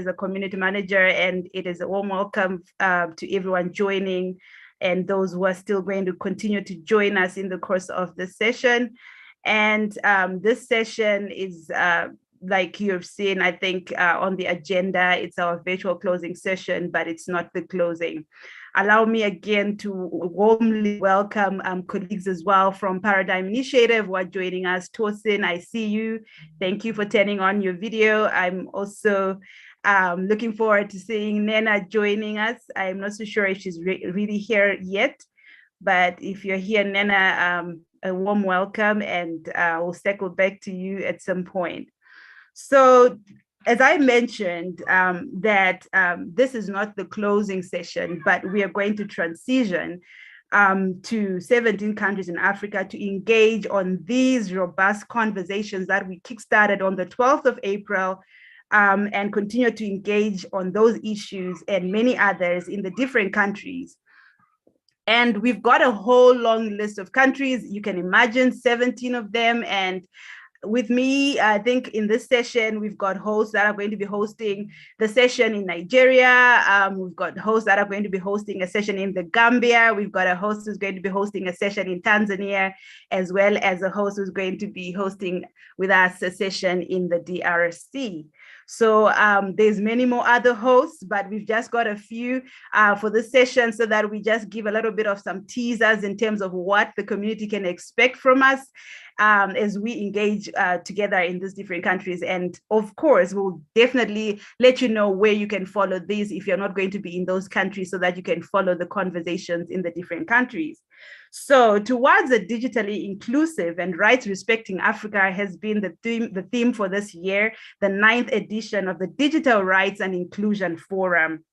as a community manager, and it is a warm welcome to everyone joining and those who are still going to continue to join us in the course of the session. And this session is, like you've seen, I think on the agenda, it's our virtual closing session, but it's not the closing. Allow me again to warmly welcome colleagues as well from Paradigm Initiative who are joining us. Tosin, I see you. Thank you for turning on your video. I'm also looking forward to seeing Nena joining us. I'm not so sure if she's really here yet, but if you're here, Nena, a warm welcome, and we'll circle back to you at some point. So, as I mentioned, that this is not the closing session, but we are going to transition to 17 countries in Africa to engage on these robust conversations that we kickstarted on the 12th of April and continue to engage on those issues and many others in the different countries. And we've got a whole long list of countries. You can imagine 17 of them. And with me, I think in this session, we've got hosts that are going to be hosting the session in Nigeria. We've got hosts that are going to be hosting a session in the Gambia. We've got a host who's going to be hosting a session in Tanzania, as well as a host who's going to be hosting with us a session in the DRC. So there's many more other hosts, but we've just got a few for this session so that we just give a little bit of some teasers in terms of what the community can expect from us as we engage together in these different countries. And of course, we'll definitely let you know where you can follow these if you're not going to be in those countries so that you can follow the conversations in the different countries. So towards a digitally inclusive and rights respecting Africa has been the theme for this year, the 9th edition of the Digital Rights and Inclusion Forum.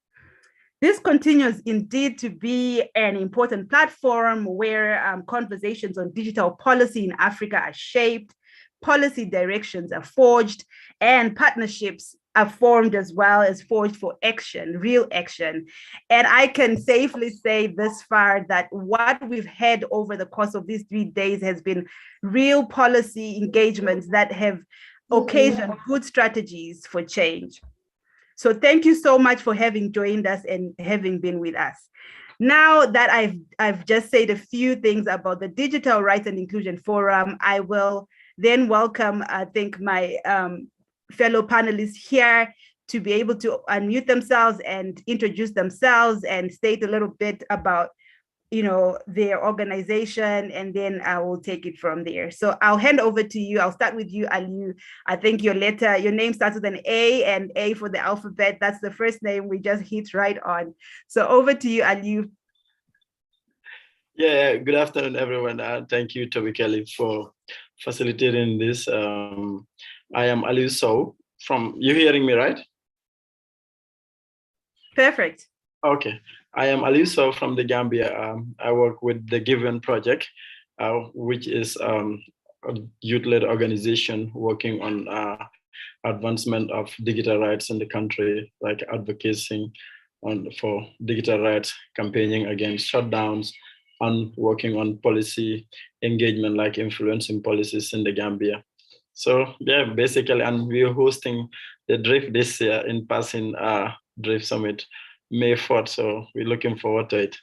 This continues indeed to be an important platform where conversations on digital policy in Africa are shaped, policy directions are forged, and partnerships are formed as well as forged for action, real action. And I can safely say this far that what we've had over the course of these 3 days has been real policy engagements that have occasioned good strategies for change. So thank you so much for having joined us and having been with us. Now that I've just said a few things about the Digital Rights and Inclusion Forum, I will then welcome, I think, my fellow panelists here to be able to unmute themselves and introduce themselves and state a little bit about, you know, their organization, and then I will take it from there. So I'll hand over to you. I'll start with you, Aliu. I think your name starts with an A, and A for the alphabet. That's the first name we just hit right on. So over to you, Aliu. Yeah, good afternoon, everyone. Thank you, Toby Kelly, for facilitating this. I am Aliu Sow from, you hearing me, right? Perfect. Okay. I am Aliu Sow from the Gambia. I work with the Given Project, which is a youth-led organization working on advancement of digital rights in the country, like advocating for digital rights, campaigning against shutdowns, and working on policy engagement, like influencing policies in the Gambia. So yeah, basically, and we're hosting the DRIF this year in person, DRIF Summit, May 4th. So we're looking forward to it.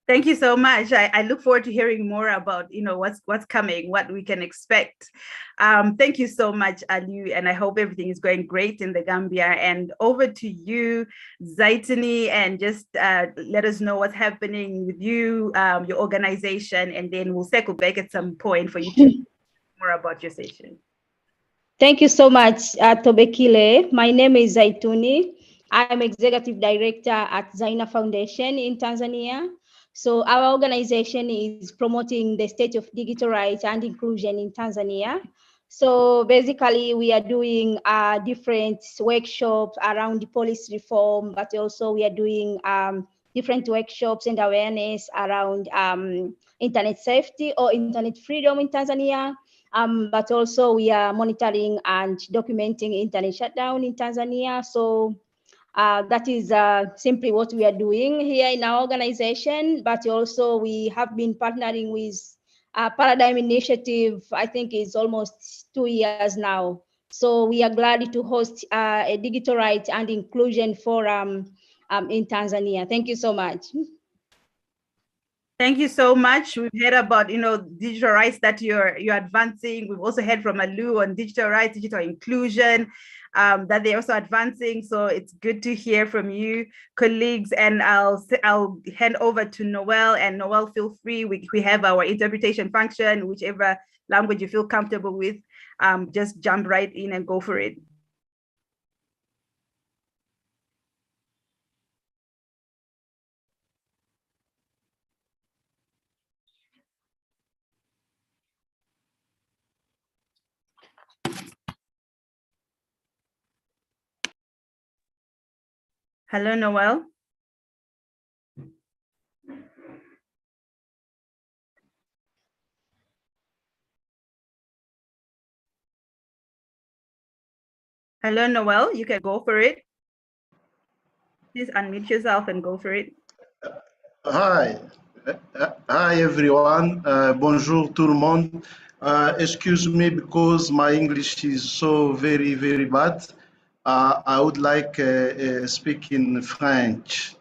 Thank you so much. I look forward to hearing more about, you know, what's coming, what we can expect. Thank you so much, Aliu, and I hope everything is going great in the Gambia. And over to you, Zaina, and just let us know what's happening with you, your organization, and then we'll circle back at some point for you to know more about your session. Thank you so much, Tobekile. My name is Zaina. I'm Executive Director at Zaina Foundation in Tanzania. So our organization is promoting the state of digital rights and inclusion in Tanzania. So basically, we are doing different workshops around the policy reform, but also we are doing different workshops and awareness around internet safety or internet freedom in Tanzania. But also we are monitoring and documenting internet shutdown in Tanzania. So that is simply what we are doing here in our organization, but also we have been partnering with Paradigm Initiative. I think it's almost 2 years now. So we are glad to host a digital rights and inclusion forum in Tanzania. Thank you so much. Thank you so much. We've heard about, digital rights that you're advancing. We've also heard from Alu on digital rights, digital inclusion, that they're also advancing. So it's good to hear from you, colleagues. And I'll hand over to Noel. And Noel, feel free. We have our interpretation function, whichever language you feel comfortable with. Just jump right in and go for it. Hello, Noel. Hello, Noel. You can go for it. Please unmute yourself and go for it. Hi. Hi, everyone. Bonjour, tout le monde. Excuse me because my English is so very, very bad. I would like speak in French.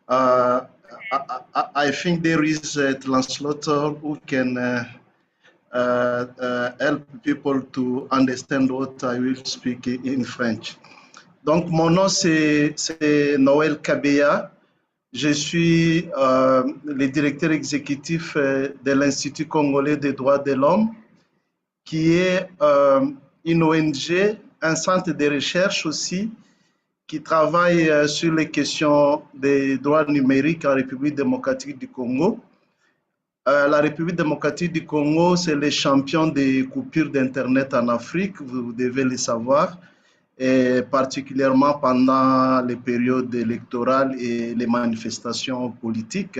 I think there is a translator who can help people to understand what I will speak in French. Donc, mon nom, c'est Noël Kabea. Je suis le directeur exécutif de l'Institut congolais des droits de l'homme, qui est une ONG, un centre de recherche aussi, qui travaille sur les questions des droits numériques en République démocratique du Congo. La République démocratique du Congo, c'est le champion des coupures d'Internet en Afrique, vous devez le savoir, et particulièrement pendant les périodes électorales et les manifestations politiques.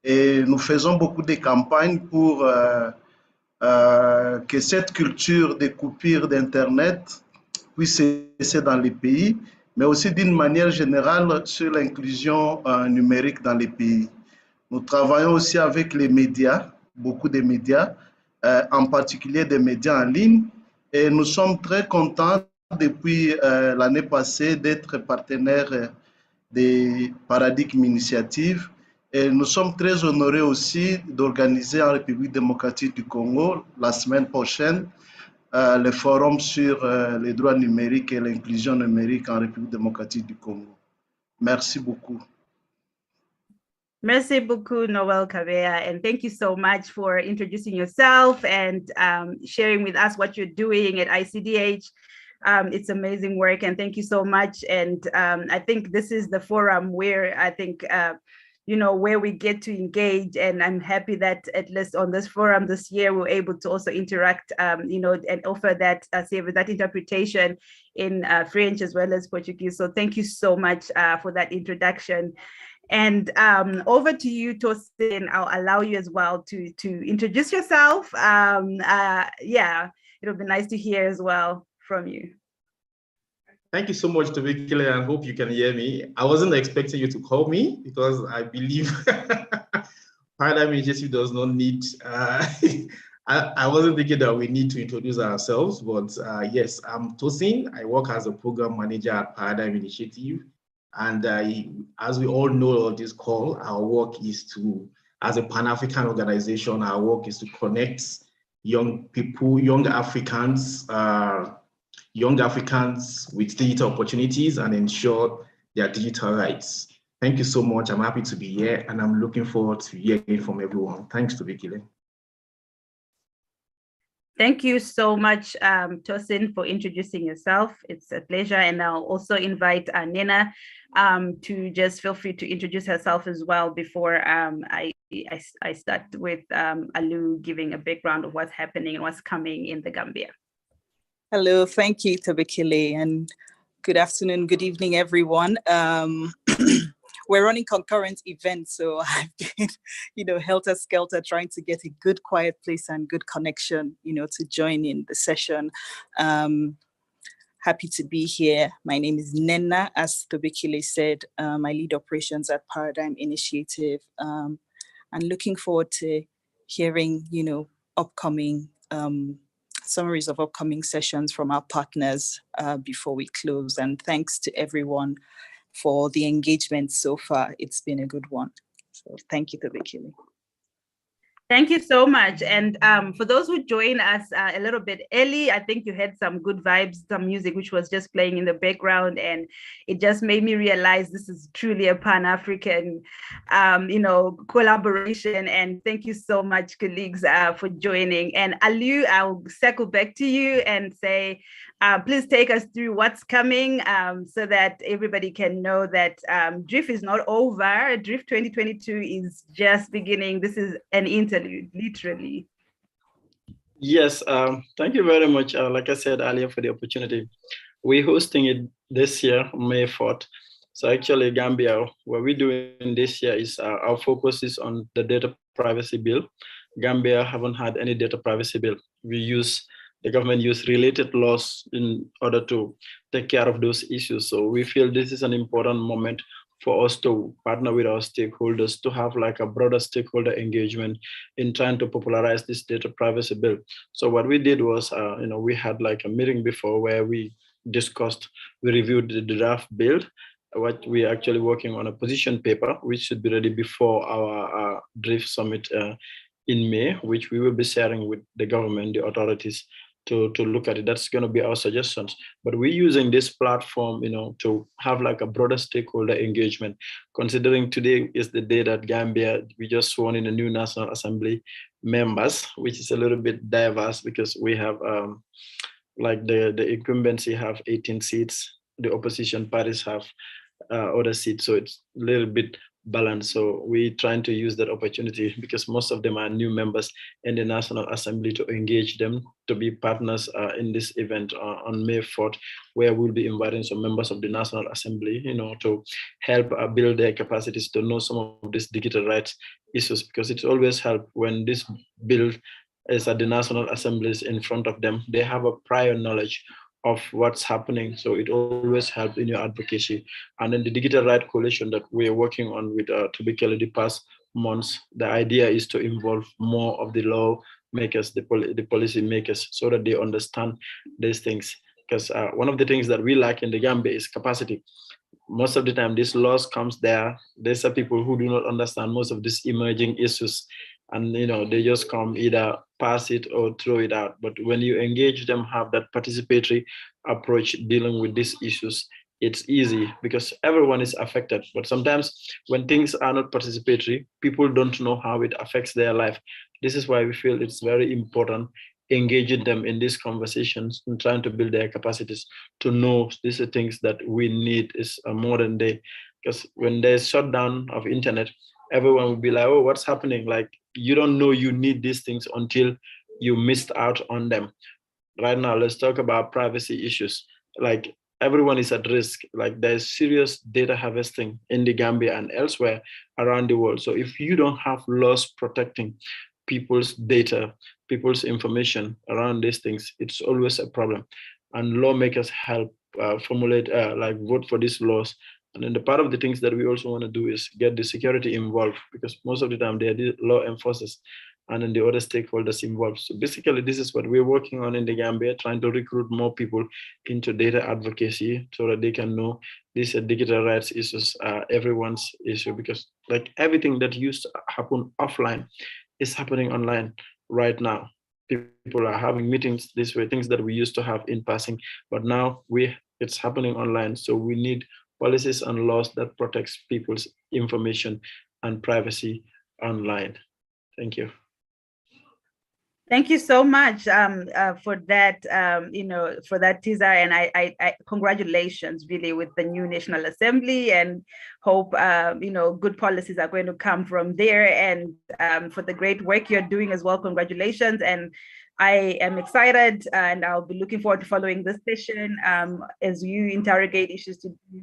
Et nous faisons beaucoup de campagnes pour que cette culture des coupures d'Internet puisse cesser dans les pays, mais aussi d'une manière générale sur l'inclusion numérique dans les pays. Nous travaillons aussi avec les médias, beaucoup de médias, en particulier des médias en ligne, et nous sommes très contents depuis l'année passée d'être partenaires des Paradigmes Initiatives. Et nous sommes très honorés aussi d'organiser en République démocratique du Congo la semaine prochaine le forum sur les droits numériques et l'inclusion numérique en République démocratique du Congo. Merci beaucoup. Merci beaucoup, Noel Kabea, and thank you so much for introducing yourself and sharing with us what you're doing at ICDH. It's amazing work, and thank you so much. And I think this is the forum where I think, where we get to engage, and I'm happy that at least on this forum this year, we're able to also interact, and offer that, that interpretation in French as well as Portuguese. So thank you so much for that introduction. And over to you, Tosin. I'll allow you as well to introduce yourself. Yeah, it'll be nice to hear as well from you. Thank you so much, Tobekile. I hope you can hear me. I wasn't expecting you to call me because I believe Paradigm Initiative does not need, I wasn't thinking that we need to introduce ourselves, but yes, I'm Tosin. I work as a program manager at Paradigm Initiative. And as we all know on this call, our work is to, as a Pan-African organization, our work is to connect young people, young Africans with digital opportunities and ensure their digital rights. Thank you so much. I'm happy to be here, and I'm looking forward to hearing from everyone. Thanks, Tobekile. Thank you so much, Tosin, for introducing yourself. It's a pleasure. And I'll also invite Nena to just feel free to introduce herself as well before I start with Alu giving a background of what's happening and what's coming in the Gambia. Hello, thank you, Tobekile, and good afternoon, good evening, everyone. We're running concurrent events, so I've been, helter-skelter trying to get a good quiet place and good connection, to join in the session. Happy to be here. My name is Nena, as Tobekile said. I lead operations at Paradigm Initiative, and looking forward to hearing, upcoming summaries of upcoming sessions from our partners before we close. And thanks to everyone for the engagement so far. It's been a good one. So thank you, Tobekile. Thank you so much. And for those who joined us a little bit early, I think you had some good vibes, some music which was just playing in the background, and it just made me realize this is truly a Pan-African, collaboration. And thank you so much, colleagues, for joining. And Aliu, I'll circle back to you and say, please take us through what's coming so that everybody can know that DRIF is not over. DRIF 2022 is just beginning. This is an interlude, literally. Yes, thank you very much. Like I said earlier, for the opportunity. We're hosting it this year, May 4th. So actually, Gambia, what we're doing this year is our focus is on the data privacy bill. Gambia haven't had any data privacy bill. The government use related laws in order to take care of those issues. So we feel this is an important moment for us to partner with our stakeholders to have like a broader stakeholder engagement in trying to popularize this data privacy bill. So what we did was, we had like a meeting before where we reviewed the draft bill. What we're actually working on a position paper, which should be ready before our DRIF summit in May, which we will be sharing with the government, the authorities, to look at it. That's going to be our suggestions. But we're using this platform, to have like a broader stakeholder engagement, considering today is the day that Gambia, we just sworn in a new National Assembly members, which is a little bit diverse because we have like the incumbency have 18 seats, the opposition parties have other seats, so it's a little bit balanced. So we're trying to use that opportunity because most of them are new members in the National Assembly to engage them to be partners in this event on May 4th, where we'll be inviting some members of the National Assembly, to help build their capacities to know some of these digital rights issues, because it's always helped when this bill is at the National Assemblies in front of them. They have a prior knowledge of what's happening. So it always helps in your advocacy. And then the Digital Rights Coalition that we're working on with Tobekile the past months, the idea is to involve more of the lawmakers, the policy makers, so that they understand these things. Because one of the things that we lack in the Gambia is capacity. Most of the time, these laws comes there. There's some people who do not understand most of these emerging issues. And they just come either pass it or throw it out. But when you engage them, have that participatory approach dealing with these issues, it's easy because everyone is affected. But sometimes when things are not participatory, people don't know how it affects their life. This is why we feel it's very important engaging them in these conversations and trying to build their capacities to know these are things that we need is a modern day. Because when there's shutdown of internet, everyone will be like, oh, what's happening? Like, you don't know you need these things until you missed out on them. Right now, let's talk about privacy issues. Like, everyone is at risk. Like, there's serious data harvesting in the Gambia and elsewhere around the world. So if you don't have laws protecting people's data, people's information around these things, it's always a problem. And lawmakers help formulate, vote for these laws. And then the part of the things that we also want to do is get the security involved, because most of the time they are the law enforcers and then the other stakeholders involved. So basically, this is what we're working on in the Gambia, trying to recruit more people into data advocacy so that they can know these digital rights issues are everyone's issue, because like everything that used to happen offline is happening online right now. People are having meetings this way, things that we used to have in passing, but now it's happening online. So we need policies and laws that protects people's information and privacy online. Thank you. Thank you so much for that, for that teaser. And I congratulations really with the new National Assembly, and hope, good policies are going to come from there. And for the great work you're doing as well, congratulations. And I am excited, and I'll be looking forward to following this session as you interrogate issues to do.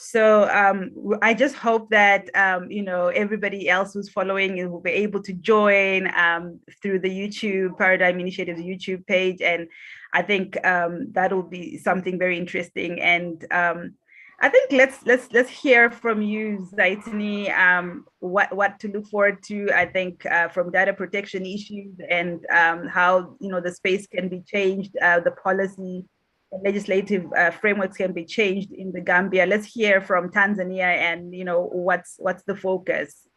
So I just hope that, everybody else who's following will be able to join through the YouTube Paradigm Initiative's YouTube page. And I think that will be something very interesting. And I think let's hear from you, Zaituni, what to look forward to. I think from data protection issues and how the space can be changed, the policy and legislative frameworks can be changed in the Gambia. Let's hear from Tanzania and what's the focus.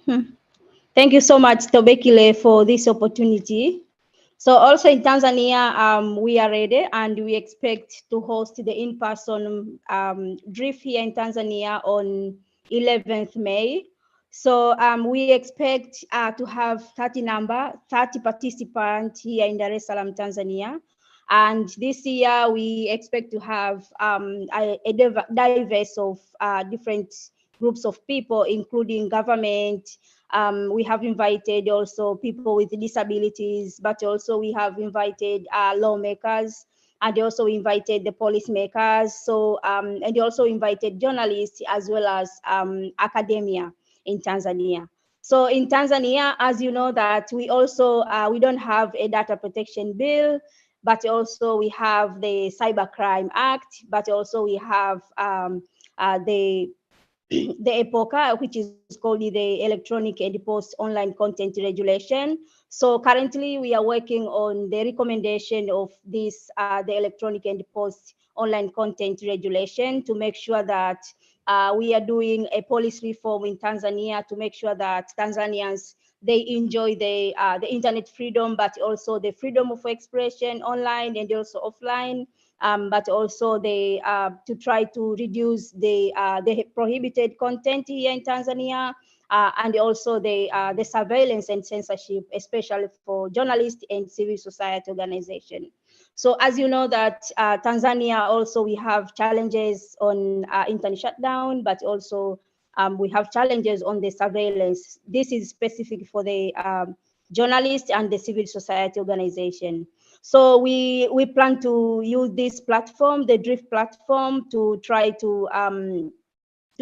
Thank you so much, Tobekile, for this opportunity. So also in Tanzania, we are ready and we expect to host the in-person DRIF here in Tanzania on 11th May. So we expect to have 30 participants here in Dar es Salaam, Tanzania. And this year we expect to have a diverse of different groups of people, including government. We have invited also people with disabilities, but also we have invited lawmakers, and also invited the policymakers. So, and also invited journalists as well as academia in Tanzania. So in Tanzania, as you know, that we also, we don't have a data protection bill, but also we have the Cybercrime Act, but also we have the EPOCA, which is called the Electronic and Post Online Content Regulation. So currently we are working on the recommendation of this, the Electronic and Post Online Content Regulation, to make sure that we are doing a policy reform in Tanzania to make sure that Tanzanians, they enjoy the internet freedom, but also the freedom of expression online and also offline. But also to try to reduce the prohibited content here in Tanzania, and also the surveillance and censorship, especially for journalists and civil society organizations. So as you know that Tanzania also, we have challenges on internet shutdown, but also we have challenges on the surveillance. This is specific for the journalists and the civil society organization. So we plan to use this platform, the DRIF platform, to try to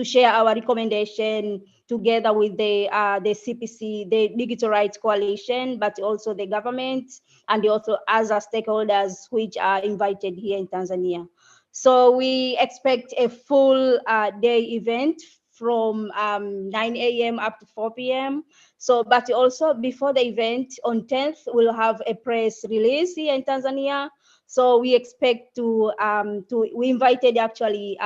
share our recommendation together with the CPC, the Digital Rights Coalition, but also the government and also other stakeholders which are invited here in Tanzania. So we expect a full day event from 9 a.m. up to 4 p.m. So, but also before the event on 10th, we'll have a press release here in Tanzania. So we expect we invited actually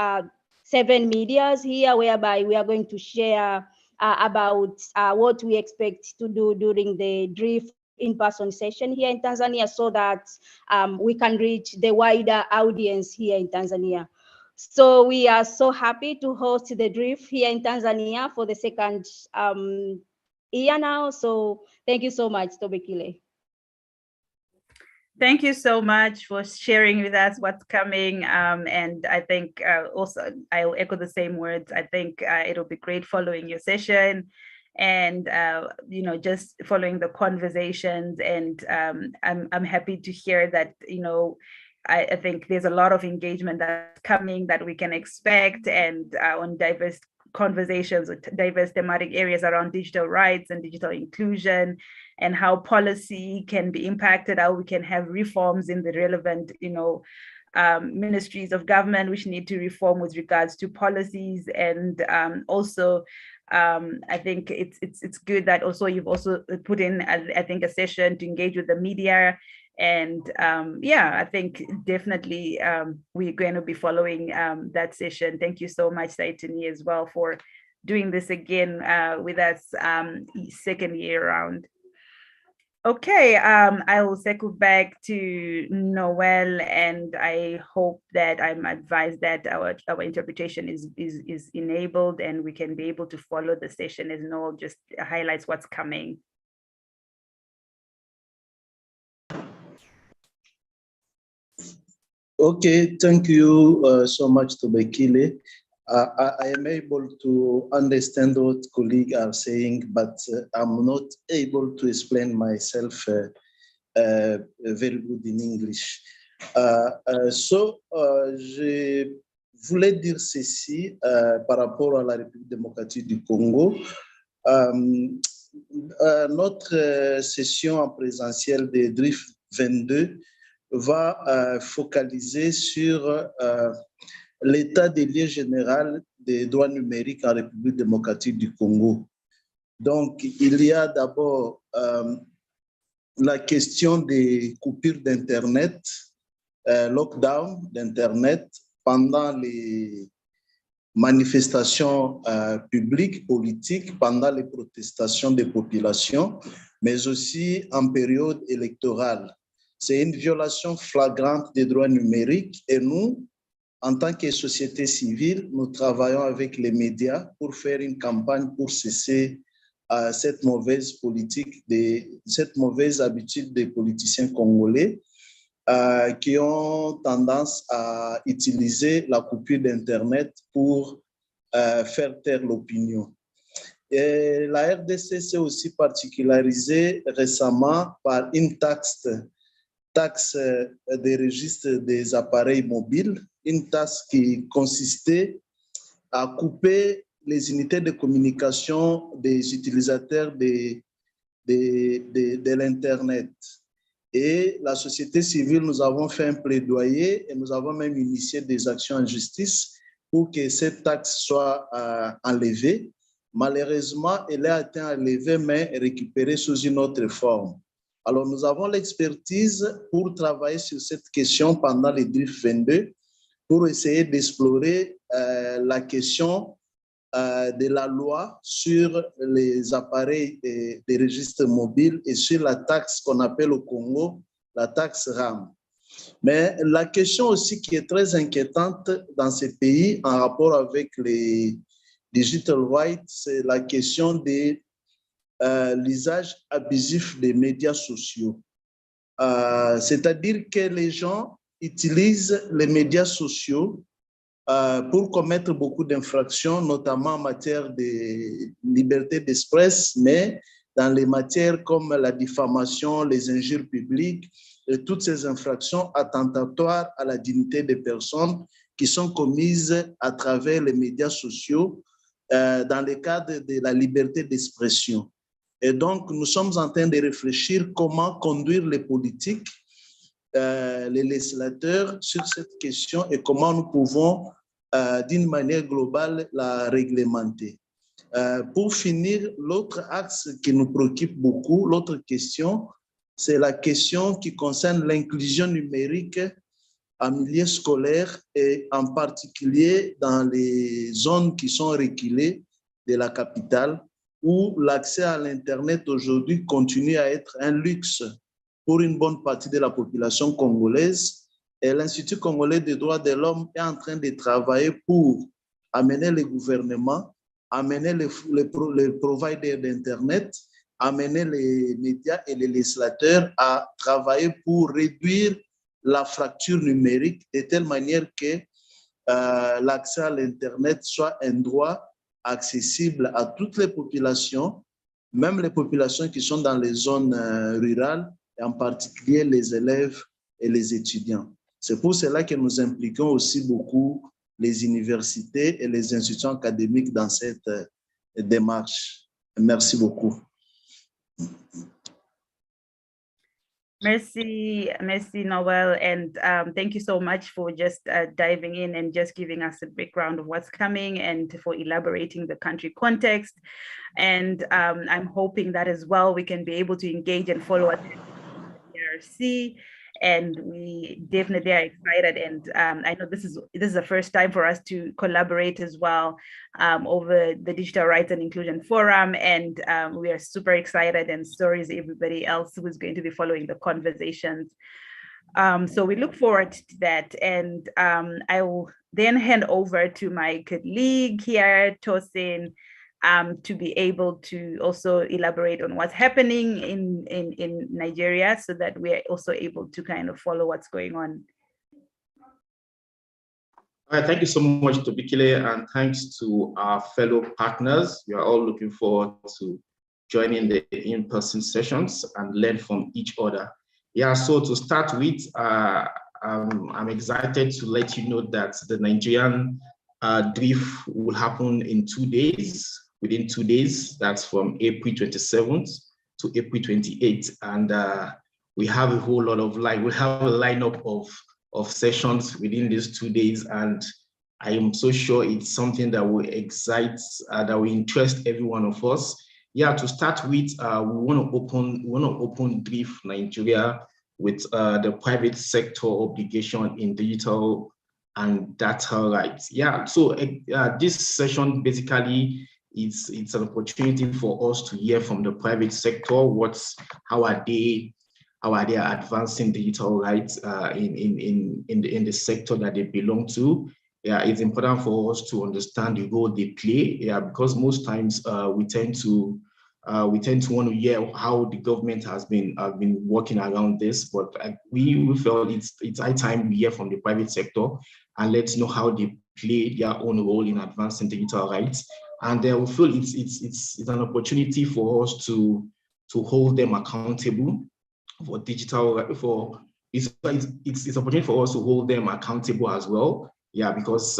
7 medias here, whereby we are going to share about what we expect to do during the DRIF in-person session here in Tanzania, so that we can reach the wider audience here in Tanzania. So we are so happy to host the DRIF here in Tanzania for the second year now. So thank you so much, Tobekile. Thank you so much for sharing with us what's coming. And I think also I'll echo the same words. I think it'll be great following your session and just following the conversations. And I'm happy to hear that I think there's a lot of engagement that's coming that we can expect, and on diverse conversations with diverse thematic areas around digital rights and digital inclusion, and how policy can be impacted, how we can have reforms in the relevant ministries of government which need to reform with regards to policies. And also I think it's good that also you've also put in I think a session to engage with the media. And I think definitely we're going to be following that session. Thank you so much, Zaituni, as well, for doing this again with us second year round. Okay, I will circle back to Noel, and I hope that I'm advised that our interpretation is enabled and we can be able to follow the session as Noel just highlights what's coming. Okay, thank you so much, Tobekile. I am able to understand what colleagues are saying, but I'm not able to explain myself very good in English. Je voulais dire ceci par rapport à la République démocratique du Congo. Notre session en présentiel de DRIF22 va focaliser sur l'état des lieux général des droits numériques en République démocratique du Congo. Donc, il y a d'abord la question des coupures d'Internet, lockdown d'Internet pendant les manifestations publiques, politiques, pendant les protestations des populations, mais aussi en période électorale. C'est une violation flagrante des droits numériques et nous, en tant que société civile, nous travaillons avec les médias pour faire une campagne pour cesser cette mauvaise politique, cette mauvaise habitude des politiciens congolais qui ont tendance à utiliser la coupure d'Internet pour faire taire l'opinion. Et la RDC s'est aussi particularisée récemment par une taxe des registres des appareils mobiles, une taxe qui consistait à couper les unités de communication des utilisateurs de l'Internet. Et la société civile, nous avons fait un plaidoyer et nous avons même initié des actions en justice pour que cette taxe soit enlevée. Malheureusement, elle a été enlevée, mais récupérée sous une autre forme. Alors, nous avons l'expertise pour travailler sur cette question pendant les DRIF22 pour essayer d'explorer la question de la loi sur les appareils des registres mobiles et sur la taxe qu'on appelle au Congo la taxe RAM. Mais la question aussi qui est très inquiétante dans ces pays en rapport avec les digital rights, c'est la question de l'usage abusif des médias sociaux. C'est-à-dire que les gens utilisent les médias sociaux pour commettre beaucoup d'infractions, notamment en matière de liberté d'express, mais dans les matières comme la diffamation, les injures publiques, et toutes ces infractions attentatoires à la dignité des personnes qui sont commises à travers les médias sociaux dans le cadre de la liberté d'expression. Et donc, nous sommes en train de réfléchir comment conduire les politiques, les législateurs sur cette question et comment nous pouvons, d'une manière globale, la réglementer. Pour finir, l'autre axe qui nous préoccupe beaucoup, l'autre question, c'est la question qui concerne l'inclusion numérique en milieu scolaire et en particulier dans les zones qui sont reculées de la capitale, où l'accès à l'Internet aujourd'hui continue à être un luxe pour une bonne partie de la population congolaise. Et l'Institut congolais des droits de l'homme est en train de travailler pour amener les gouvernements, amener les providers d'Internet, amener les médias et les législateurs à travailler pour réduire la fracture numérique de telle manière que l'accès à l'Internet soit un droit accessible à toutes les populations, même les populations qui sont dans les zones rurales, et en particulier les élèves et les étudiants. C'est pour cela que nous impliquons aussi beaucoup les universités et les institutions académiques dans cette démarche. Merci beaucoup. Merci, Noel, and thank you so much for just diving in and just giving us a background of what's coming and for elaborating the country context. And I'm hoping that as well we can be able to engage and follow up with the DRC. And we definitely are excited. And I know this is the first time for us to collaborate as well over the Digital Rights and Inclusion Forum. And we are super excited, and so is everybody else who is going to be following the conversations. So we look forward to that. And I will then hand over to my colleague here, Tosin, to be able to also elaborate on what's happening in Nigeria, so that we're also able to kind of follow what's going on. All right, thank you so much, Tobikile, and thanks to our fellow partners. We are all looking forward to joining the in-person sessions and learn from each other. Yeah, so to start with, I'm excited to let you know that the Nigerian DRIF will happen in 2 days. Within 2 days, that's from April 27th to April 28th. And we have a whole lot of we have a lineup of sessions within these 2 days. And I am so sure it's something that will excite, that will interest every one of us. Yeah, to start with, we want to open DRIF Nigeria with the private sector obligation in digital and data rights. Yeah, so this session basically it's an opportunity for us to hear from the private sector. How are they advancing digital rights in the sector that they belong to? Yeah, it's important for us to understand the role they play. Yeah, because most times we tend to want to hear how the government has been working around this, but we felt it's high time we hear from the private sector and let's know how they play their own role in advancing digital rights. And we feel it's an opportunity for us to hold them accountable for digital, it's an opportunity for us to hold them accountable as well. Yeah, because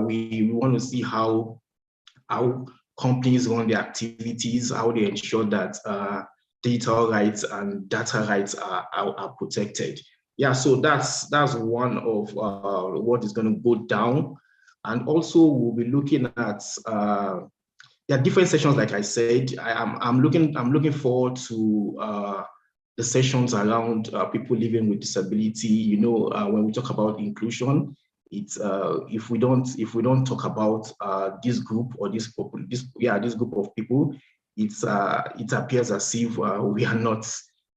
we want to see how companies run their activities, how they ensure that digital rights and data rights are protected. Yeah, so that's one of what is going to go down. And also we'll be looking at there are different sessions, like I said. I'm looking forward to the sessions around people living with disability. You know, when we talk about inclusion, it's if we don't talk about this group or this group of people, it appears as if we are not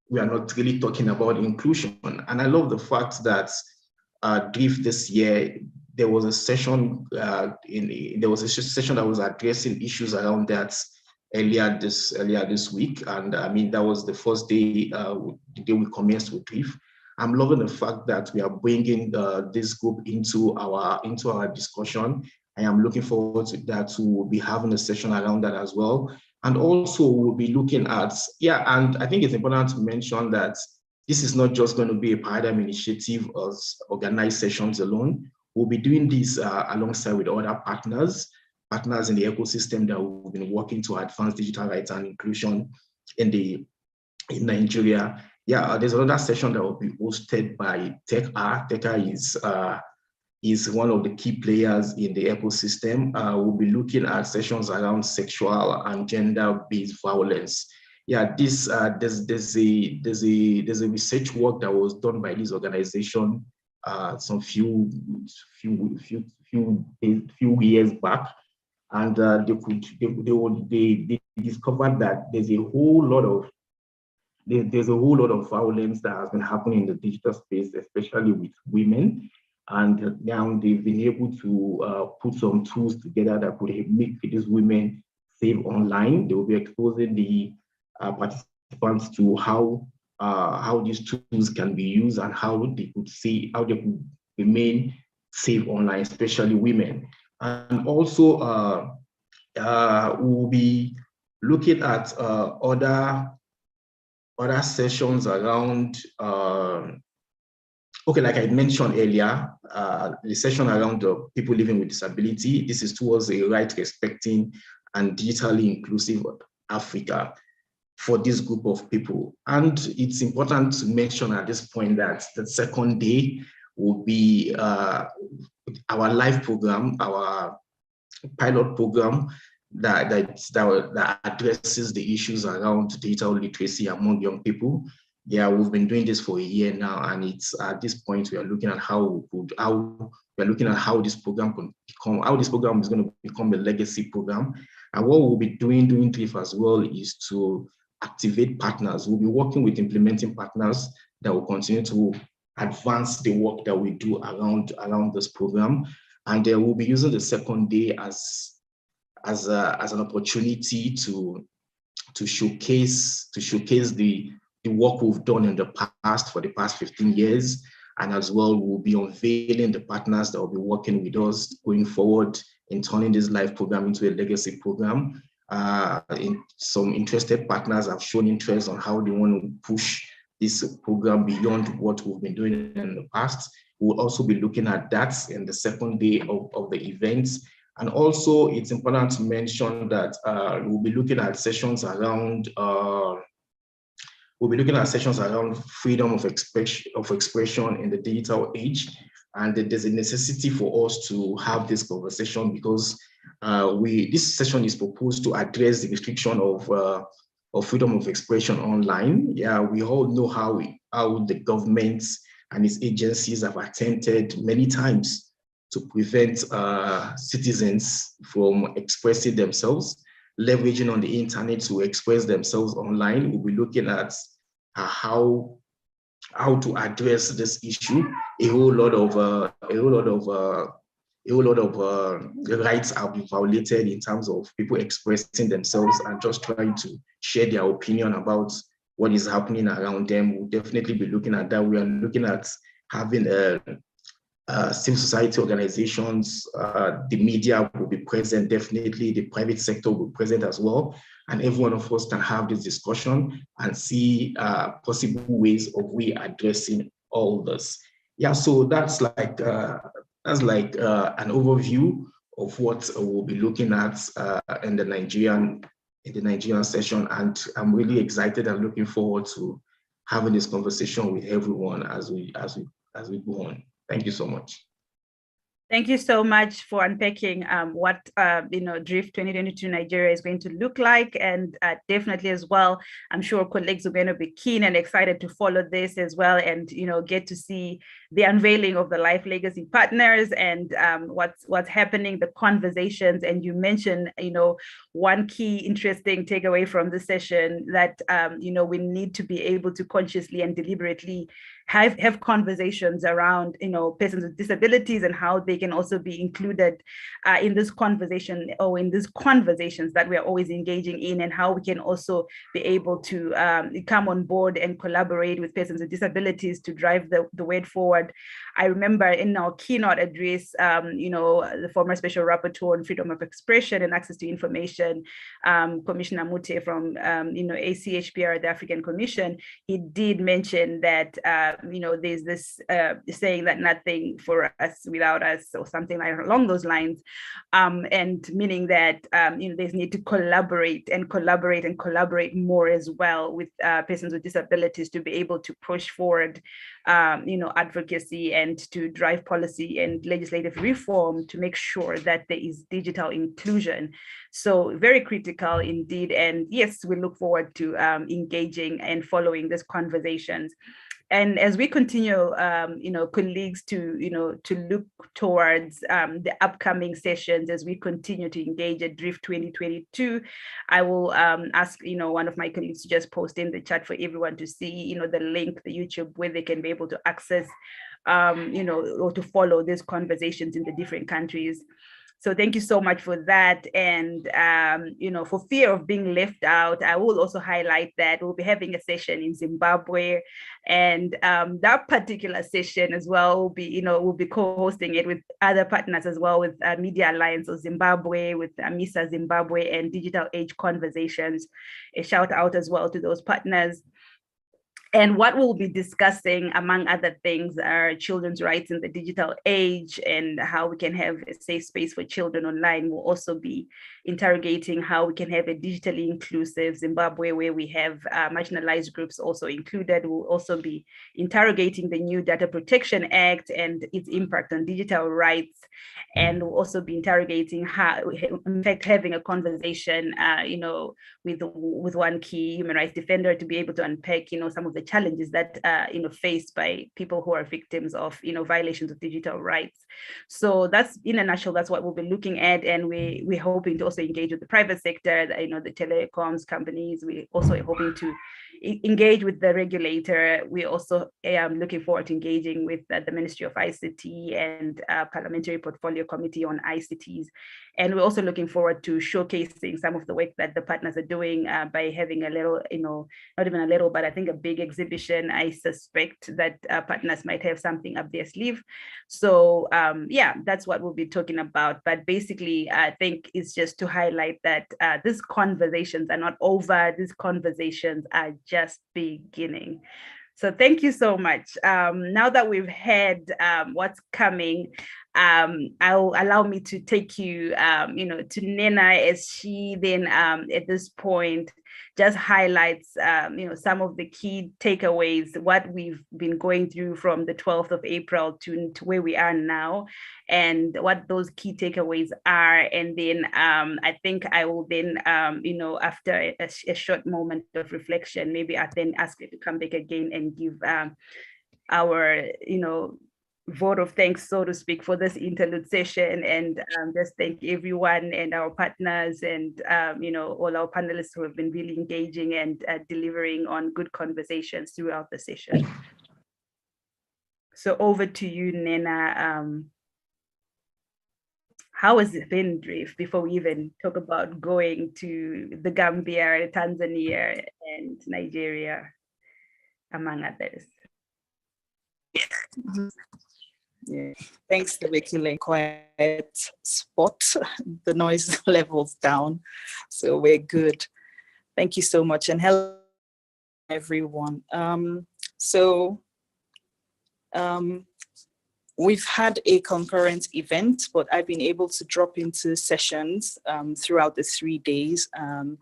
really talking about inclusion. And I love the fact that DRIF this year, there was a session that was addressing issues around that earlier this week, and I mean that was the first day, the day we commenced with DRIF. I'm loving the fact that we are bringing this group into our discussion. I am looking forward to that. We'll be having a session around that as well, and also we'll be looking at and I think it's important to mention that this is not just going to be a paradigm initiative as organized sessions alone. We'll be doing this alongside with other partners in the ecosystem that we've been working to advance digital rights and inclusion in Nigeria. Yeah, there's another session that will be hosted by TechR. TechR is one of the key players in the ecosystem. We'll be looking at sessions around sexual and gender-based violence. Yeah, there's a research work that was done by this organization some few years back, and they discovered that there's a whole lot of violence that has been happening in the digital space, especially with women. And now they've been able to put some tools together that could make these women safe online. They will be exposing the participants to how these tools can be used and how they could remain safe online, especially women. And also we'll be looking at other sessions around like I mentioned earlier, the session around people living with disability. This is towards a right-respecting and digitally inclusive Africa for this group of people. And it's important to mention at this point that the second day will be our live program, our pilot program that addresses the issues around digital literacy among young people. Yeah, we've been doing this for a year now, and it's at this point we are looking at how this program is going to become a legacy program. And what we'll be doing DRIF as well is to activate partners. We'll be working with implementing partners that will continue to advance the work that we do around this program. And we'll be using the second day as an opportunity to showcase the work we've done in the past, for the past 15 years. And as well, we'll be unveiling the partners that will be working with us going forward in turning this live program into a legacy program. Some interested partners have shown interest on how they want to push this program beyond what we've been doing in the past. We'll also be looking at that in the second day of the events. And also, it's important to mention that we'll be looking at sessions around freedom of expression in the digital age. And there's a necessity for us to have this conversation because this session is proposed to address the restriction of freedom of expression online. Yeah, we all know how the government and its agencies have attempted many times to prevent citizens from expressing themselves, leveraging on the internet to express themselves online. We'll be looking at how to address this issue. A whole lot of rights are being violated in terms of people expressing themselves and just trying to share their opinion about what is happening around them. We'll definitely be looking at that. We are looking at having civil society organizations, the media will be present, definitely the private sector will be present as well. And every one of us can have this discussion and see possible ways of addressing all this. Yeah, so that's like an overview of what we'll be looking at in the Nigerian session. And I'm really excited and looking forward to having this conversation with everyone as we go on. Thank you so much. Thank you so much for unpacking what DRIF 2022 Nigeria is going to look like, and definitely as well, I'm sure colleagues are going to be keen and excited to follow this as well, and get to see the unveiling of the Life Legacy partners and what's happening, the conversations. And you mentioned one key interesting takeaway from the session that we need to be able to consciously and deliberately have conversations around persons with disabilities and how they can also be included in this conversation or in these conversations that we are always engaging in, and how we can also be able to come on board and collaborate with persons with disabilities to drive the way forward. I remember in our keynote address, the former Special Rapporteur on Freedom of Expression and Access to Information, Commissioner Mute from ACHPR, the African Commission, he did mention that there's this saying that nothing for us without us, or something like along those lines, and meaning that there's need to collaborate more as well with persons with disabilities to be able to push forward advocacy and to drive policy and legislative reform to make sure that there is digital inclusion. So very critical indeed. And yes, we look forward to engaging and following these conversations. And as we continue, colleagues to look towards the upcoming sessions, as we continue to engage at DRIF 2022, I will ask, one of my colleagues to just post in the chat for everyone to see, the link, the YouTube, where they can be able to access, or to follow these conversations in the different countries. So thank you so much for that. And, for fear of being left out, I will also highlight that we'll be having a session in Zimbabwe. And that particular session as well will be, we'll be co-hosting it with other partners as well, with Media Alliance of Zimbabwe, with MISA Zimbabwe and Digital Age Conversations. A shout out as well to those partners. And what we'll be discussing, among other things, are children's rights in the digital age and how we can have a safe space for children online. We'll also be interrogating how we can have a digitally inclusive Zimbabwe where we have marginalized groups also included. We'll also be interrogating the new Data Protection Act and its impact on digital rights. And we'll also be interrogating how, in fact, having a conversation, with one key human rights defender to be able to unpack, some of the challenges that faced by people who are victims of violations of digital rights. So that's, in a nutshell, that's what we'll be looking at. And we're hoping to also engage with the private sector, the telecoms companies. We also are hoping to engage with the regulator. We also looking forward to engaging with the Ministry of ICT and Parliamentary Portfolio Committee on ICTs. And we're also looking forward to showcasing some of the work that the partners are doing by having a little, not even a little, but I think a big exhibition. I suspect that partners might have something up their sleeve. So yeah, that's what we'll be talking about. But basically, I think it's just to highlight that these conversations are not over. These conversations are just beginning. So thank you so much. Now that we've had what's coming, I'll allow me to take you, to Nena, as she then at this point just highlights, some of the key takeaways, what we've been going through from the 12th of April to where we are now, and what those key takeaways are. And then I think I will then, after a short moment of reflection, maybe I then ask you to come back again and give our, vote of thanks, so to speak, for this interlude session, and just thank everyone and our partners and all our panelists who have been really engaging and delivering on good conversations throughout the session. So over to you, Nena. How has it been, DRIF, before we even talk about going to the Gambia, Tanzania, and Nigeria, among others? Yeah, thanks to Vicky, quiet spot, the noise levels down, so we're good. Thank you so much, and hello everyone. We've had a concurrent event, but I've been able to drop into sessions throughout the 3 days, and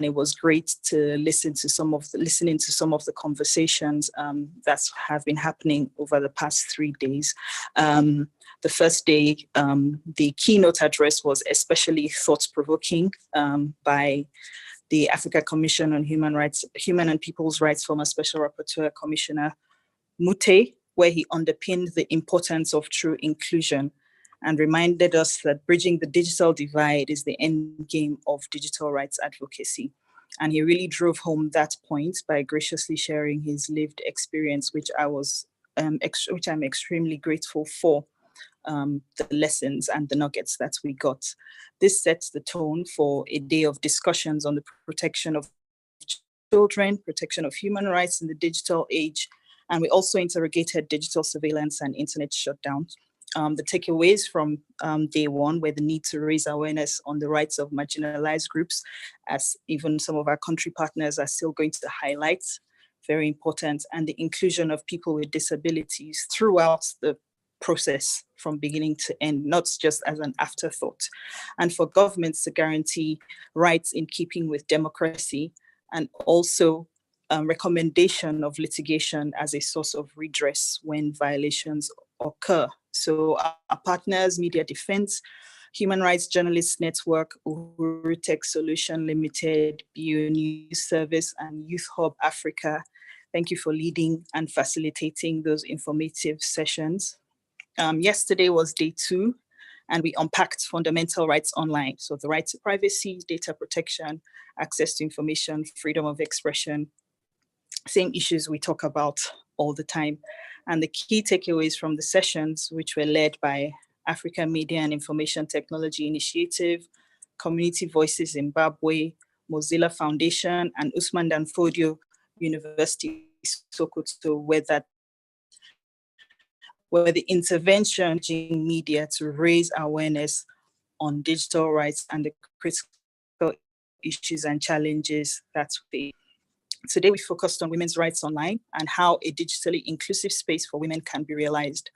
it was great to listen to some of the conversations that have been happening over the past 3 days. The first day, the keynote address was especially thought-provoking by the Africa Commission on Human and People's Rights former Special Rapporteur Commissioner Mute, where he underpinned the importance of true inclusion and reminded us that bridging the digital divide is the end game of digital rights advocacy. And he really drove home that point by graciously sharing his lived experience, which I'm extremely grateful for, the lessons and the nuggets that we got. This sets the tone for a day of discussions on the protection of children, protection of human rights in the digital age. And we also interrogated digital surveillance and internet shutdowns. The takeaways from day one were the need to raise awareness on the rights of marginalized groups, as even some of our country partners are still going to highlight, very important, and the inclusion of people with disabilities throughout the process from beginning to end, not just as an afterthought. And for governments to guarantee rights in keeping with democracy, and also recommendation of litigation as a source of redress when violations occur. So our partners, Media Defense, Human Rights Journalists Network, Uhuru Tech Solution Limited, BU News Service, and Youth Hub Africa, thank you for leading and facilitating those informative sessions. Yesterday was day 2, and we unpacked fundamental rights online. So the right to privacy, data protection, access to information, freedom of expression, same issues we talk about all the time. And the key takeaways from the sessions, which were led by Africa Media and Information Technology Initiative, Community Voices Zimbabwe, Mozilla Foundation, and Usman Danfodio University Sokoto, where the intervention in media to raise awareness on digital rights and the critical issues and challenges that we face. Today, we focused on women's rights online and how a digitally inclusive space for women can be realized.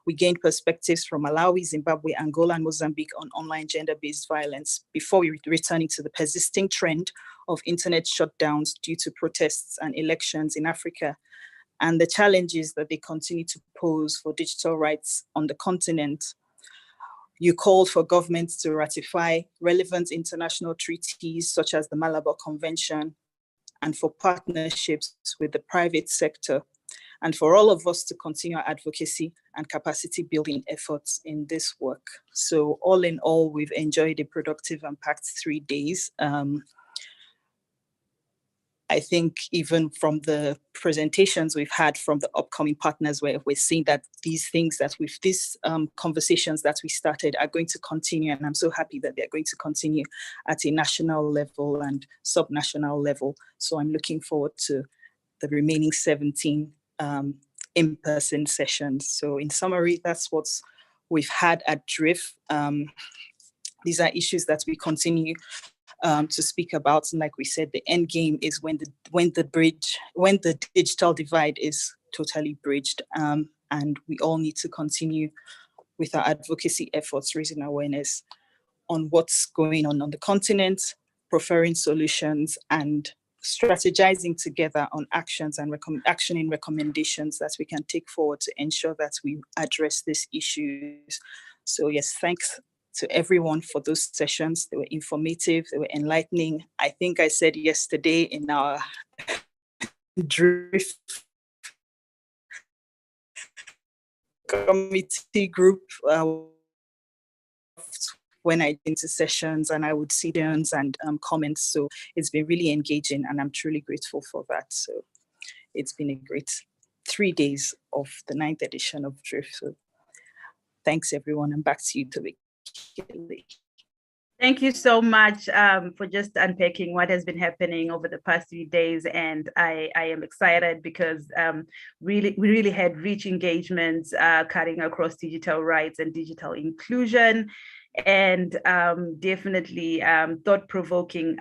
We gained perspectives from Malawi, Zimbabwe, Angola, and Mozambique on online gender-based violence before we returning to the persisting trend of internet shutdowns due to protests and elections in Africa, and the challenges that they continue to pose for digital rights on the continent. You called for governments to ratify relevant international treaties such as the Malabar Convention, and for partnerships with the private sector, and for all of us to continue our advocacy and capacity building efforts in this work. So all in all, we've enjoyed a productive and packed 3 days. I think even from the presentations we've had from the upcoming partners, where we're seeing that these conversations that we started are going to continue, and I'm so happy that they're going to continue at a national level and subnational level. So I'm looking forward to the remaining 17 in-person sessions. So in summary, that's what we've had at DRIF. These are issues that we continue to speak about, and like we said, the end game is when the digital divide is totally bridged, and we all need to continue with our advocacy efforts, raising awareness on what's going on the continent, preferring solutions, and strategizing together on actions and actioning recommendations that we can take forward to ensure that we address these issues. So yes, thanks to everyone for those sessions. They were informative, they were enlightening. I think I said yesterday in our DRIF committee group, when I get into sessions and I would see turns and comments. So it's been really engaging and I'm truly grateful for that. So it's been a great 3 days of the 9th edition of DRIF. So thanks everyone, and back to you, Toby. Thank you so much for just unpacking what has been happening over the past 3 days. And I am excited because we really had rich engagements cutting across digital rights and digital inclusion, and definitely thought-provoking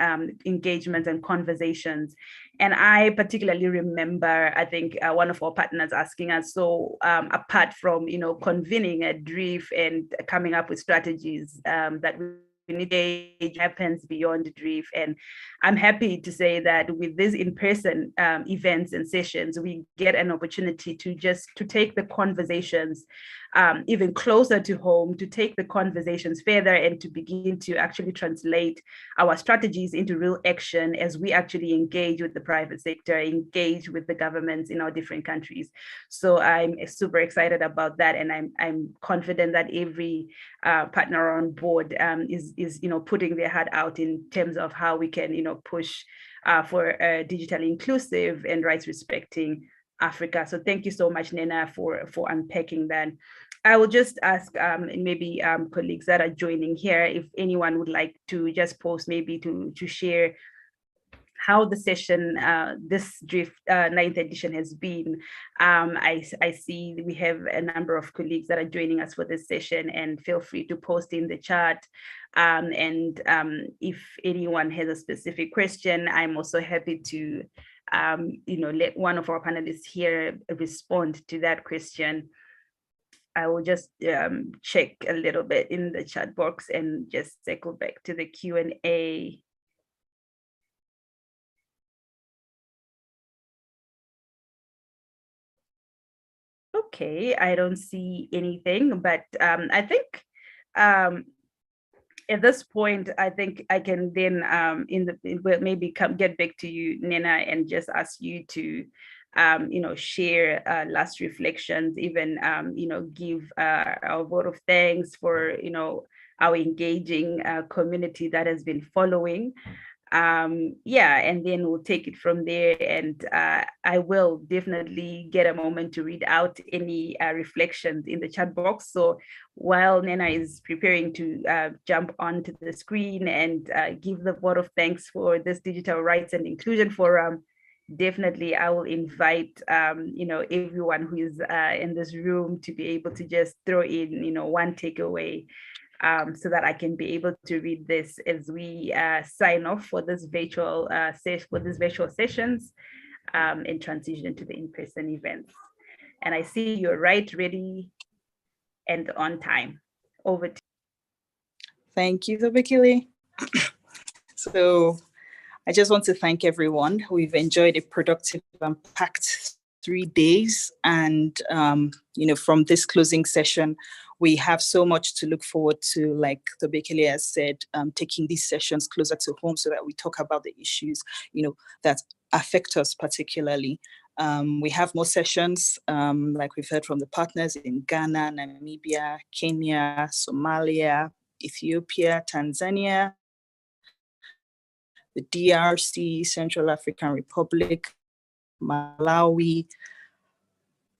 engagements and conversations. And I particularly remember, I think one of our partners asking us, so apart from, convening a DRIF and coming up with strategies that we engage happens beyond the DRIF. And I'm happy to say that with these in-person events and sessions, we get an opportunity to take the conversations even closer to home, to take the conversations further and to begin to actually translate our strategies into real action as we actually engage with the private sector, engage with the governments in our different countries. So I'm super excited about that, and I'm confident that every partner on board is putting their heart out in terms of how we can push for a digitally inclusive and rights respecting Africa. So thank you so much, Nena, for unpacking that. I will just ask maybe colleagues that are joining here, if anyone would like to just post maybe to share how the session, this DRIF 9th edition has been. I see we have a number of colleagues that are joining us for this session, and feel free to post in the chat. And if anyone has a specific question, I'm also happy to let one of our panelists here respond to that question. I will just check a little bit in the chat box and just circle back to the Q&A. Okay, I don't see anything, but I think at this point, I think I can then maybe get back to you, Nena, and just ask you to share last reflections, even give our vote of thanks for our engaging community that has been following. And then we'll take it from there, and I will definitely get a moment to read out any reflections in the chat box. So while Nena is preparing to jump onto the screen and give the vote of thanks for this Digital Rights and Inclusion Forum, definitely I will invite everyone who is in this room to be able to just throw in one takeaway, so that I can be able to read this as we sign off for this virtual sessions and transition to the in-person events. And I see you're right, ready, and on time. Over to you. Thank you, Tobekile. So I just want to thank everyone. We've enjoyed a productive and packed 3 days. And, from this closing session, we have so much to look forward to, like Tobekile has said, taking these sessions closer to home so that we talk about the issues, that affect us particularly. We have more sessions, like we've heard from the partners in Ghana, Namibia, Kenya, Somalia, Ethiopia, Tanzania, the DRC, Central African Republic, Malawi,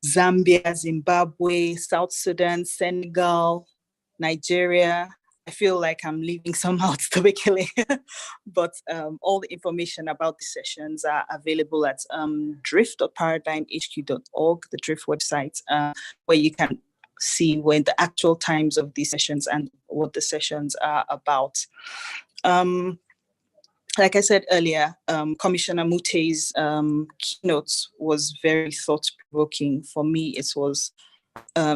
Zambia, Zimbabwe, South Sudan, Senegal, Nigeria. I feel like I'm leaving some out, Tobekile. But all the information about the sessions are available at drif.paradigmhq.org, the DRIF website, where you can see when the actual times of these sessions and what the sessions are about. Like I said earlier, Commissioner Mute's keynote was very thought-provoking. For me, it was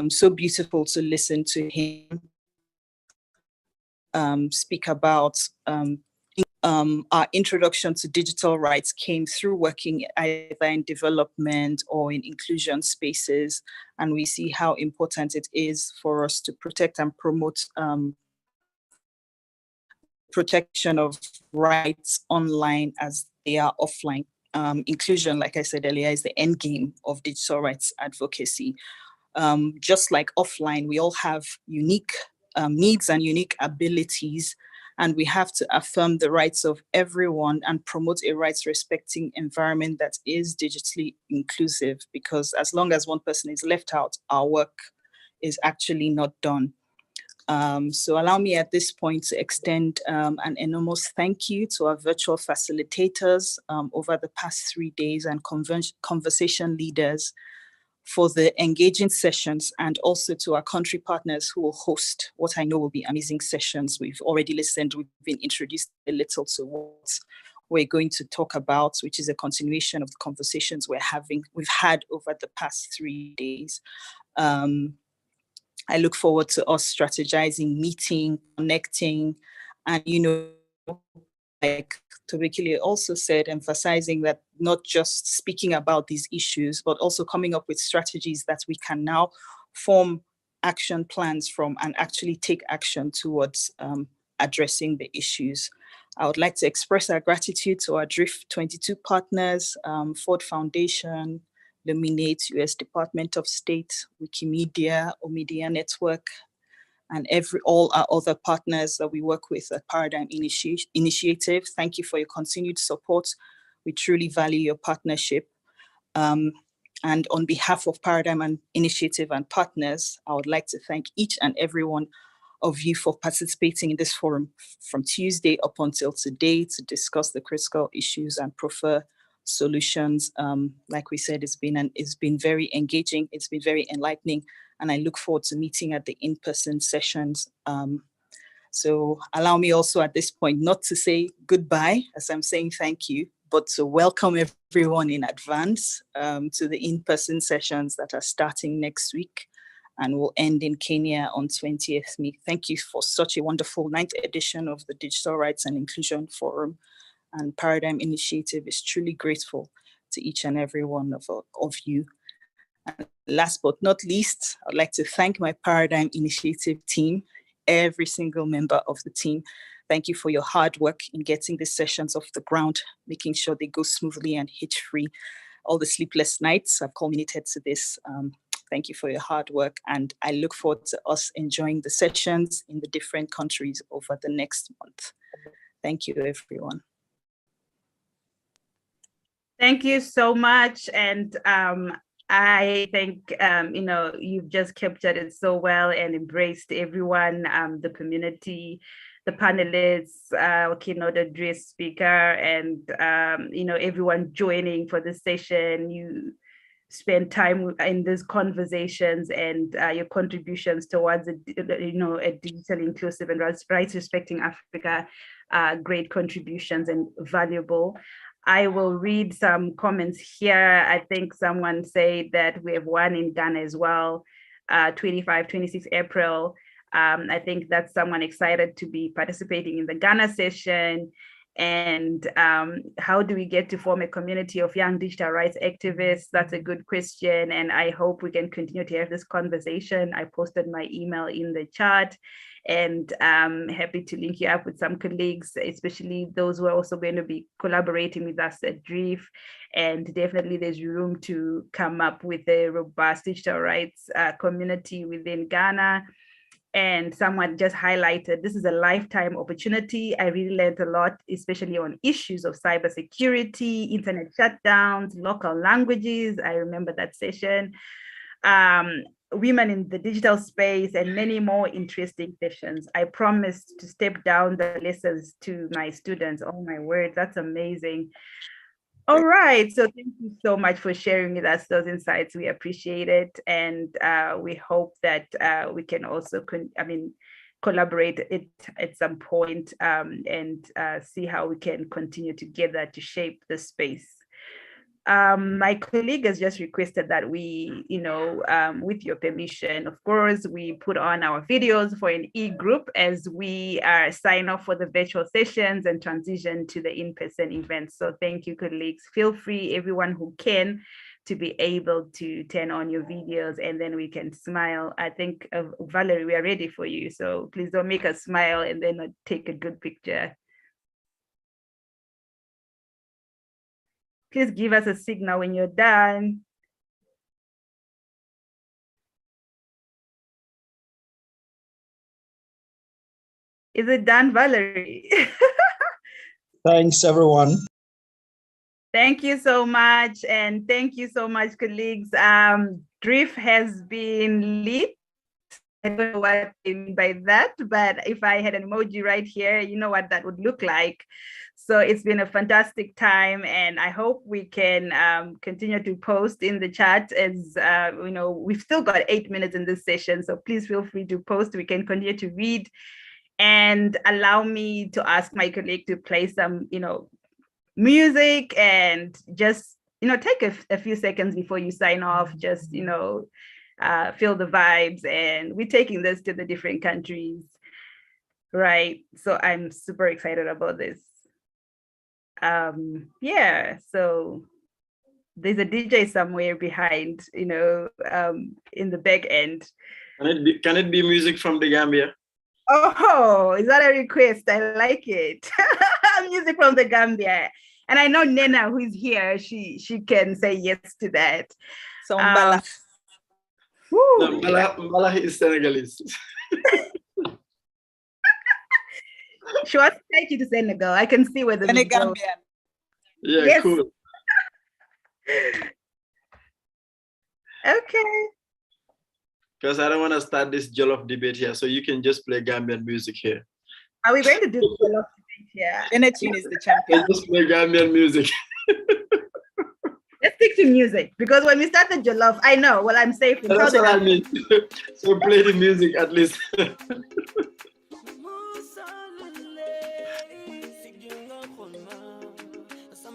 so beautiful to listen to him speak about our introduction to digital rights came through working either in development or in inclusion spaces. And we see how important it is for us to protect and promote protection of rights online as they are offline. Inclusion, like I said earlier, is the end game of digital rights advocacy. Just like offline, we all have unique needs and unique abilities, and we have to affirm the rights of everyone and promote a rights-respecting environment that is digitally inclusive, because as long as one person is left out, our work is actually not done. So allow me at this point to extend an enormous thank you to our virtual facilitators over the past 3 days and conversation leaders for the engaging sessions, and also to our country partners who will host what I know will be amazing sessions. We've already listened, we've been introduced a little to what we're going to talk about, which is a continuation of the conversations we've had over the past 3 days. I look forward to us strategizing, meeting, connecting, and, like Tobekile also said, emphasizing that not just speaking about these issues, but also coming up with strategies that we can now form action plans from and actually take action towards addressing the issues. I would like to express our gratitude to our DRIF22 partners, Ford Foundation, Luminate, US Department of State, Wikimedia, Omidyar Network, and all our other partners that we work with at Paradigm Initiative. Thank you for your continued support. We truly value your partnership. And on behalf of Paradigm Initiative and partners, I would like to thank each and every one of you for participating in this forum from Tuesday up until today to discuss the critical issues and prefer solutions. Like we said, it's been very engaging, it's been very enlightening, and I look forward to meeting at the in-person sessions. So allow me also at this point not to say goodbye as I'm saying thank you, but to welcome everyone in advance to the in-person sessions that are starting next week and will end in Kenya on 20th May. Thank you for such a wonderful 9th edition of the Digital Rights and Inclusion Forum, and Paradigm Initiative is truly grateful to each and every one of you. And last but not least, I'd like to thank my Paradigm Initiative team, every single member of the team. Thank you for your hard work in getting these sessions off the ground, making sure they go smoothly and hitch-free. All the sleepless nights have culminated to this. Thank you for your hard work, and I look forward to us enjoying the sessions in the different countries over the next month. Thank you, everyone. Thank you so much. And I think, you've just captured it so well and embraced everyone, the community, the panelists, keynote address speaker, and, everyone joining for this session. You spend time in these conversations, and your contributions towards a digital inclusive and rights respecting Africa, great contributions and valuable. I will read some comments here. I think someone said that we have one in Ghana as well, 26 April. I think that's someone excited to be participating in the Ghana session. And how do we get to form a community of young digital rights activists? That's a good question. And I hope we can continue to have this conversation. I posted my email in the chat, and I'm happy to link you up with some colleagues, especially those who are also going to be collaborating with us at DRIF. And definitely there's room to come up with a robust digital rights community within Ghana. And someone just highlighted, this is a lifetime opportunity. I really learned a lot, especially on issues of cybersecurity, internet shutdowns, local languages. I remember that session. Women in the digital space, and many more interesting sessions. I promised to step down the lessons to my students. Oh my word, that's amazing. All right, so thank you so much for sharing with us those insights. We appreciate it, and we hope that we can also collaborate at some point, and see how we can continue together to shape the space. my colleague has just requested that we, with your permission, of course, we put on our videos for an e-group as we sign off for the virtual sessions and transition to the in-person events. So thank you, colleagues. Feel free, everyone who can, to be able to turn on your videos, and then we can smile. I think, Valerie, we are ready for you. So please don't make us smile and then not take a good picture. Please give us a signal when you're done. Is it done, Valerie? Thanks, everyone. Thank you so much. And thank you so much, colleagues. DRIF has been lit. I don't know what I mean by that, but if I had an emoji right here, you know what that would look like. So it's been a fantastic time, and I hope we can continue to post in the chat as, we've still got 8 minutes in this session, so please feel free to post. We can continue to read, and allow me to ask my colleague to play some, music, and just, take a few seconds before you sign off, just, feel the vibes. And we're taking this to the different countries, right? So I'm super excited about this. So there's a DJ somewhere behind, in the back end. Can it be music from the Gambia? Oh, is that a request? I like it. Music from the Gambia. And I know Nena, who's here, she can say yes to that. So Mbala. No, Mbala is Senegalese. She wants to take you to Senegal. I can see where the Gambian. Yeah, yes. Cool. Okay. Because I don't want to start this jollof debate here, so you can just play Gambian music here. Are we going to do the jollof debate here? Benetune is the champion. Just play Gambian music. Let's stick to music, because when we start the jollof, I know, well, I'm safe. That's what I mean. So play the music at least. Some